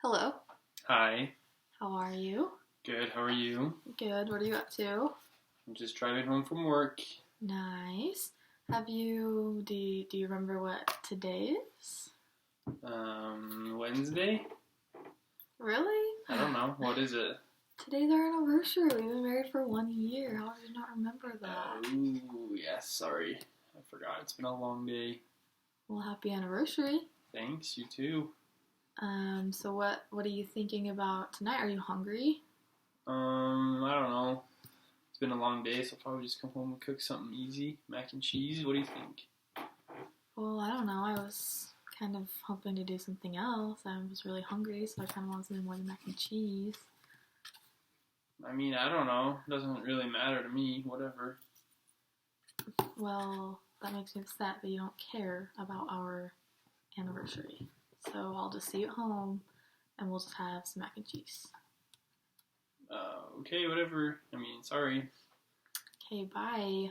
Hello. Hi. How are you? Good. How are you? Good. What are you up to? I'm just driving home from work. Nice. Do you remember what today is? Wednesday? Really? I don't know. What is it? Today's our anniversary. We've been married for 1 year. How did you not remember that? Oh, yes. Sorry. I forgot. It's been a long day. Well, happy anniversary. Thanks. You too. So what are you thinking about tonight? Are you hungry? I don't know. It's been a long day, so I'll probably just come home and cook something easy. Mac and cheese. What do you think? Well, I don't know. I was kind of hoping to do something else. I was really hungry, so I kind of wanted something more than mac and cheese. I mean, I don't know. It doesn't really matter to me. Whatever. Well, that makes me upset that you don't care about our anniversary. So I'll just see you at home and we'll just have some mac and cheese. Okay, whatever. I mean, sorry. Okay, bye.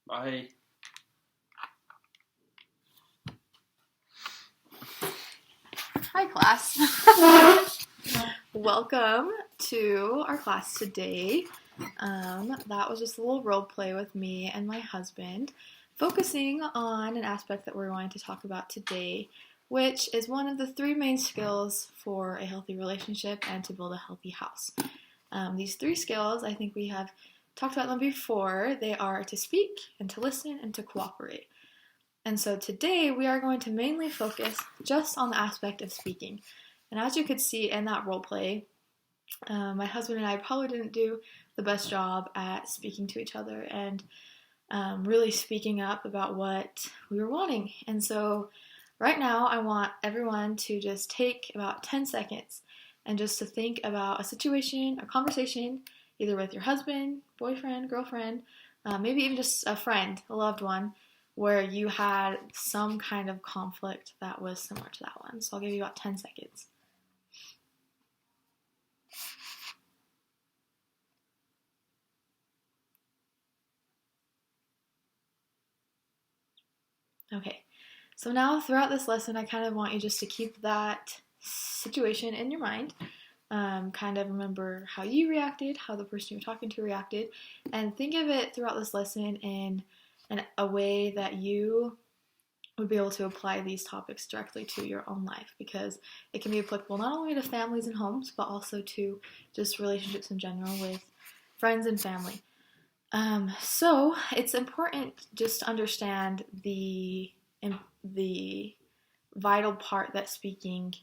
Bye. Hi, class. Welcome to our class today. That was just a little role play with me and my husband, focusing on an aspect that we're going to talk about today, which is one of the 3 main skills for a healthy relationship and to build a healthy house. These 3 skills, I think we have talked about them before. They are to speak and to listen and to cooperate. And so today we are going to mainly focus just on the aspect of speaking. And as you could see in that role play, my husband and I probably didn't do the best job at speaking to each other and really speaking up about what we were wanting. And so right now I want everyone to just take about 10 seconds and just to think about a situation, a conversation, either with your husband, boyfriend, girlfriend, maybe even just a friend, a loved one, where you had some kind of conflict that was similar to that one. So I'll give you about 10 seconds. Okay, so now throughout this lesson, I kind of want you just to keep that situation in your mind. Kind of remember how you reacted, how the person you're talking to reacted, and think of it throughout this lesson in a way that you would be able to apply these topics directly to your own life, because it can be applicable not only to families and homes, but also to just relationships in general with friends and family. So it's important just to understand the vital part that speaking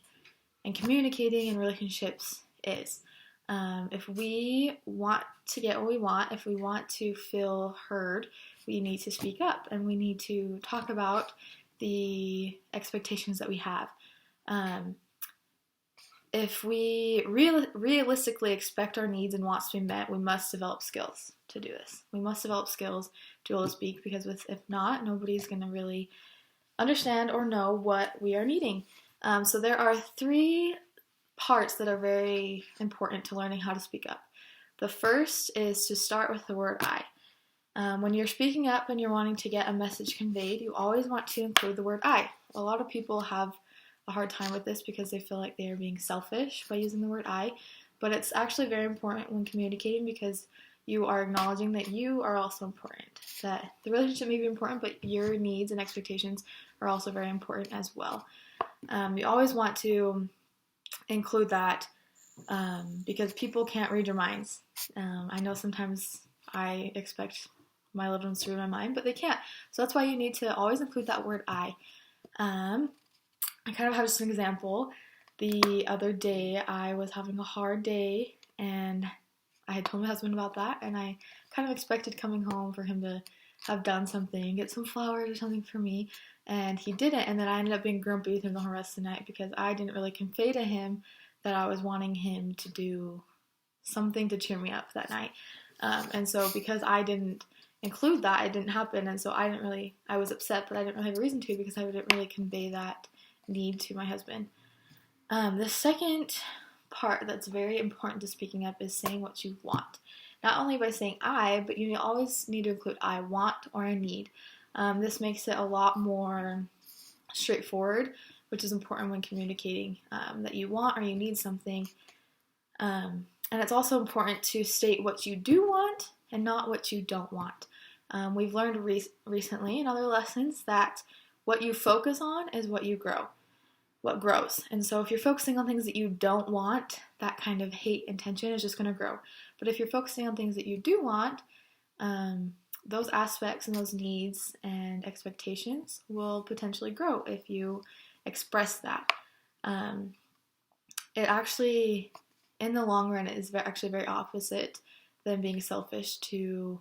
and communicating in relationships is. If we want to get what we want, if we want to feel heard, we need to speak up and we need to talk about the expectations that we have. If we realistically expect our needs and wants to be met, we must develop skills to do this. We must develop skills to be able to speak, because if not, nobody's going to really understand or know what we are needing. So there are 3 parts that are very important to learning how to speak up. The first is to start with the word I. When you're speaking up and you're wanting to get a message conveyed, you always want to include the word I. A lot of people have a hard time with this because they feel like they are being selfish by using the word I, but it's actually very important when communicating, because you are acknowledging that you are also important, that the relationship may be important, but your needs and expectations are also very important as well. You always want to include that because people can't read your minds. I know sometimes I expect my loved ones to read my mind, but they can't. So that's why you need to always include that word I. I kind of have just an example. The other day I was having a hard day and I had told my husband about that, and I kind of expected coming home for him to have done something, get some flowers or something for me, and he didn't, and then I ended up being grumpy with him the whole rest of the night because I didn't really convey to him that I was wanting him to do something to cheer me up that night. And so because I didn't include that, it didn't happen, and so I was upset, but I didn't really have a reason to, because I didn't really convey that need to my husband. The second part that's very important to speaking up is saying what you want. Not only by saying I, but you always need to include I want or I need. This makes it a lot more straightforward which is important when communicating that you want or you need something. And it's also important to state what you do want and not what you don't want. We've learned recently in other lessons that what you focus on is what grows. And so if you're focusing on things that you don't want, that kind of hate and tension is just going to grow. But if you're focusing on things that you do want, those aspects and those needs and expectations will potentially grow if you express that. It actually, in the long run, is actually very opposite than being selfish to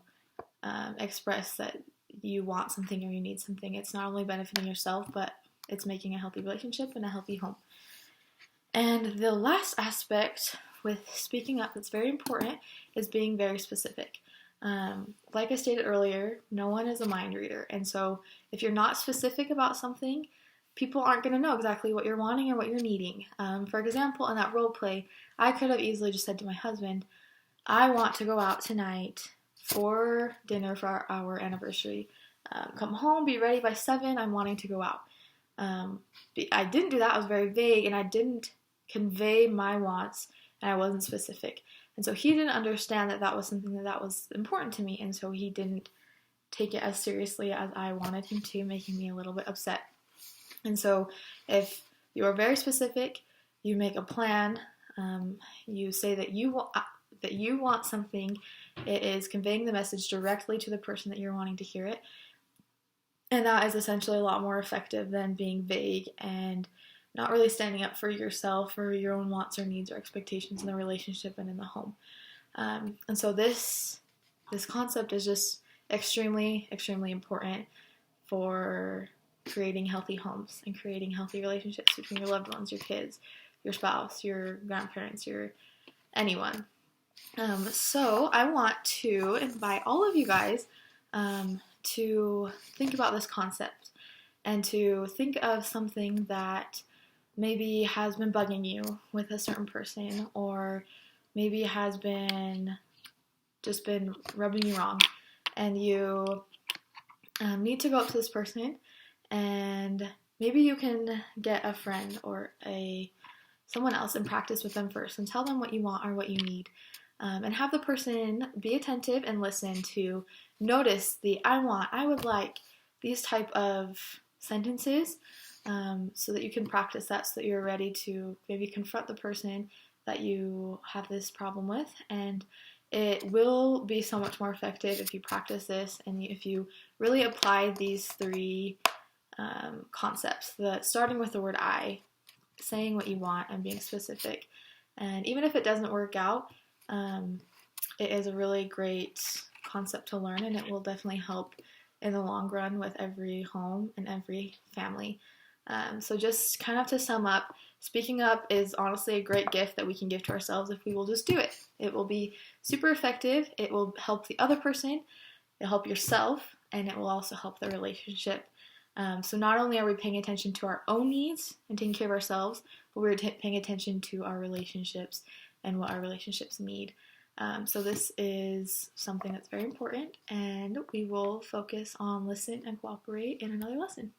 express that you want something or you need something. It's not only benefiting yourself, but it's making a healthy relationship and a healthy home. And the last aspect with speaking up that's very important is being very specific. Like I stated earlier, no one is a mind reader. And so if you're not specific about something, people aren't going to know exactly what you're wanting or what you're needing. For example, in that role play, I could have easily just said to my husband, I want to go out tonight for dinner for our anniversary. Come home, be ready by 7, I'm wanting to go out. I didn't do that. I was very vague and I didn't convey my wants and I wasn't specific. And so he didn't understand that that was something that was important to me, and so he didn't take it as seriously as I wanted him to, making me a little bit upset. And so if you are very specific, you make a plan, you say that you want something, it is conveying the message directly to the person that you're wanting to hear it. And that is essentially a lot more effective than being vague and not really standing up for yourself or your own wants or needs or expectations in the relationship and in the home. And so this concept is just extremely, extremely important for creating healthy homes and creating healthy relationships between your loved ones, your kids, your spouse, your grandparents, anyone. So I want to invite all of you guys to think about this concept and to think of something that maybe has been bugging you with a certain person, or maybe has been rubbing you wrong, and you need to go up to this person, and maybe you can get a friend or someone else and practice with them first and tell them what you want or what you need, and have the person be attentive and listen to notice the I would like, these type of sentences, so that you can practice that, so that you're ready to maybe confront the person that you have this problem with. And it will be so much more effective if you practice this and if you really apply these 3 concepts, starting with the word I, saying what you want and being specific. And even if it doesn't work out, it is a really great concept to learn, and it will definitely help in the long run with every home and every family. So just kind of to sum up, speaking up is honestly a great gift that we can give to ourselves if we will just do it. It will be super effective, it will help the other person, it'll help yourself, and it will also help the relationship. So not only are we paying attention to our own needs and taking care of ourselves, but we're paying attention to our relationships and what our relationships need. So this is something that's very important, and we will focus on listen and cooperate in another lesson.